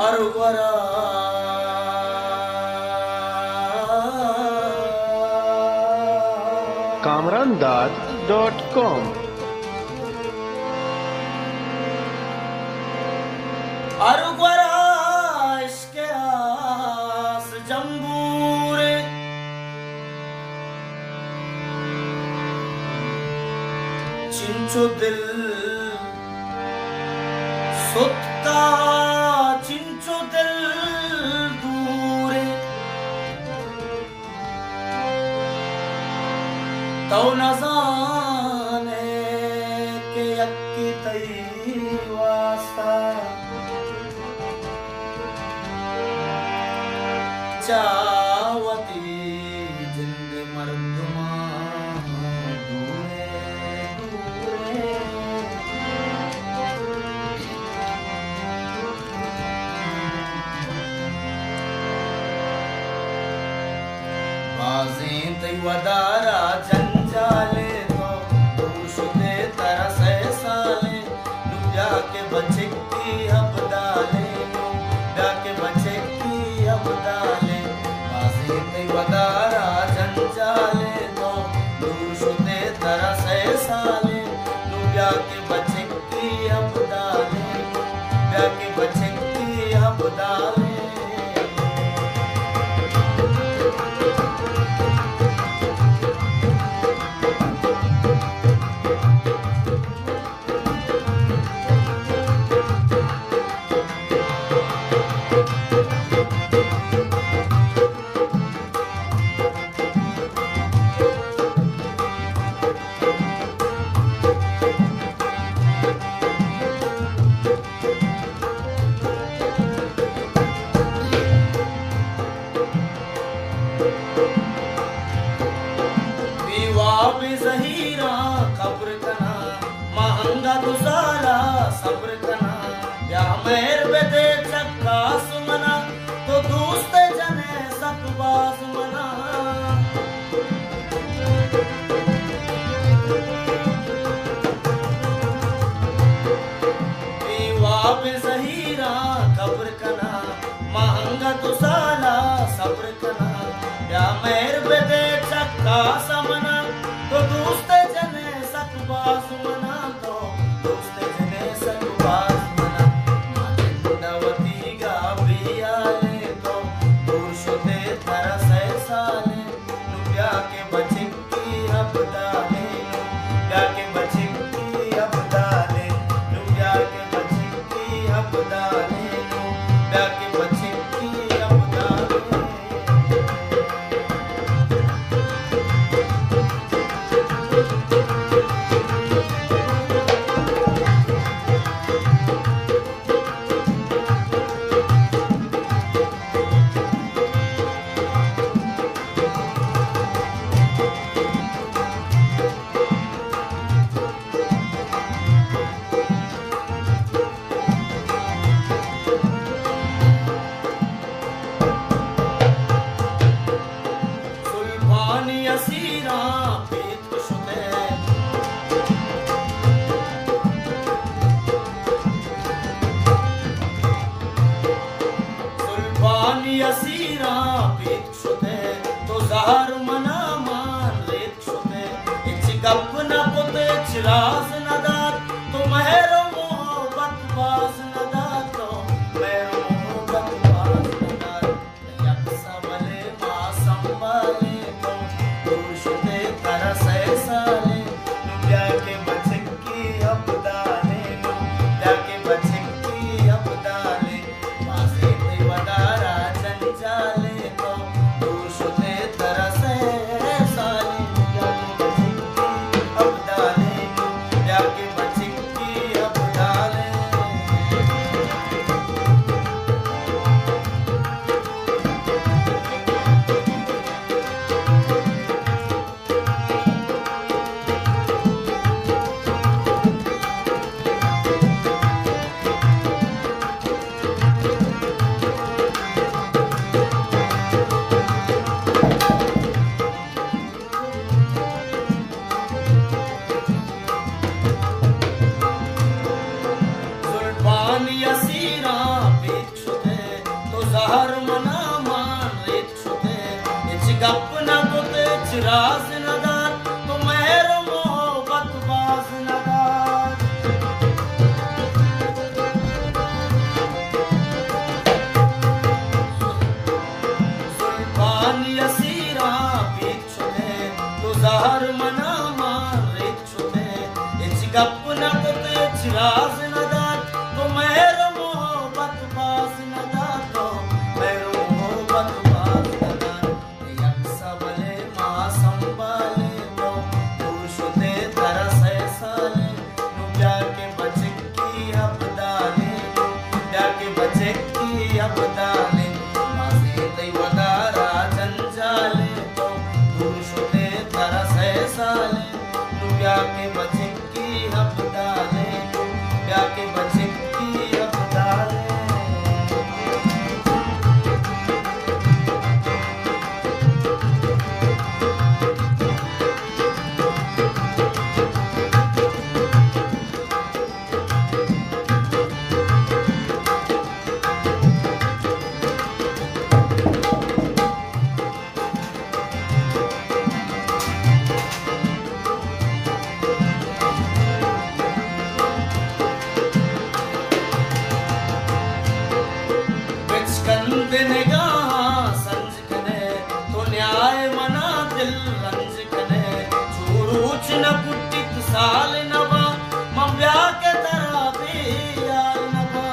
अरुवरा kamrandat.com अरुवरा इसके आस जंबूरे चिंचो दिल सुत्ता चिंचो दिल दूरे तो न जाने के यक्की तई वास्ता चावती जिंद मर्दुमा दूरे दूरे बाजें तई वदारा जंजाले तो दूषुदे तरसे साले लुब्या के बच्चे की हबदाले लुब्या के बच्चे की हबदाले बाजें तई वदारा जंजाले तो दूषुदे तरसे साले लुब्या के बच्चे की हबदाले लुब्या के बच्चे की हबदाले ज़हीरा खबर कना महंगा गुजारा सब्र कना या मेर बेदे चक्का सुमना तो दोस्त जने सकबाज मना बीवाब ज़हीरा खबर कना महंगा गुजारा सब्र कना या मेर बेदे चक्का समना तो दोस्त जने सकबाज मना तो दोस्त जने सकबाज मना माचिंदवती गा बियाले तो दूषुदे तरसे साले लुब्या के बच्चे की हबदाले लुब्या के बच्चे की हबदाले लुब्या के बच्चे की हबदाले लुब्या के बच्चे की हबदाले असीरा पीत शुदे तो ज़हर मना मान रेत शुदे इच गप न पुते चिराज न दात तो महरो मोहब्बत बाज न दात तो महरो मोहब्बत बाज न दात यक सबले मा संभाले तो दूषुदे तरसे साले लुब्या के बच्चे की हबदाले लुब्या के बच्चे की हबदाले बाजे ते वदारा जाले तो दूषुदे तरसे साले लुब्या के बच्चे की हबदाले लुब्या के बच्चे की हबदाले जुल्फान यसीरा पीछे अब दाले ब्याके बचेक्की अब दाले मासे तै वदारा जंजाले तो दूर शुते तरस साले ब्याके बचेक्की अब दाले ब्याके बचेक्की अब दाले साल नवा मव्या के तरह भी यार नवा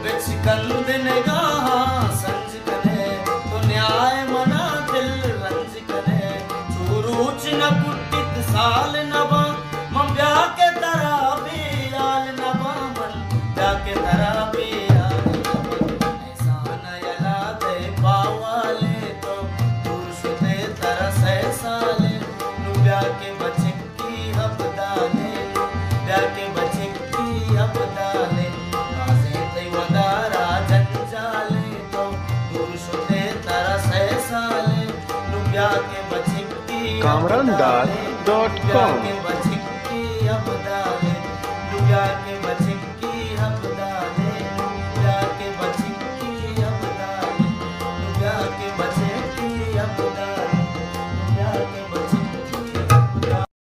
बिच कंद निगाह संज कने तो न्याय मना दिल रंज कने चूरूच न कुटित साल नवा मव्या के तरह भी यार नवा मन व्या के तरह भी ब्याके बचेक्की अब दाले ब्याके बचेक्की अब दाले मासे तै वदारा जंजाले तो दूर शुते तरस साले ब्याके बचेक्की kamrandar.com ब्याके बचेक्की अब दाले ब्याके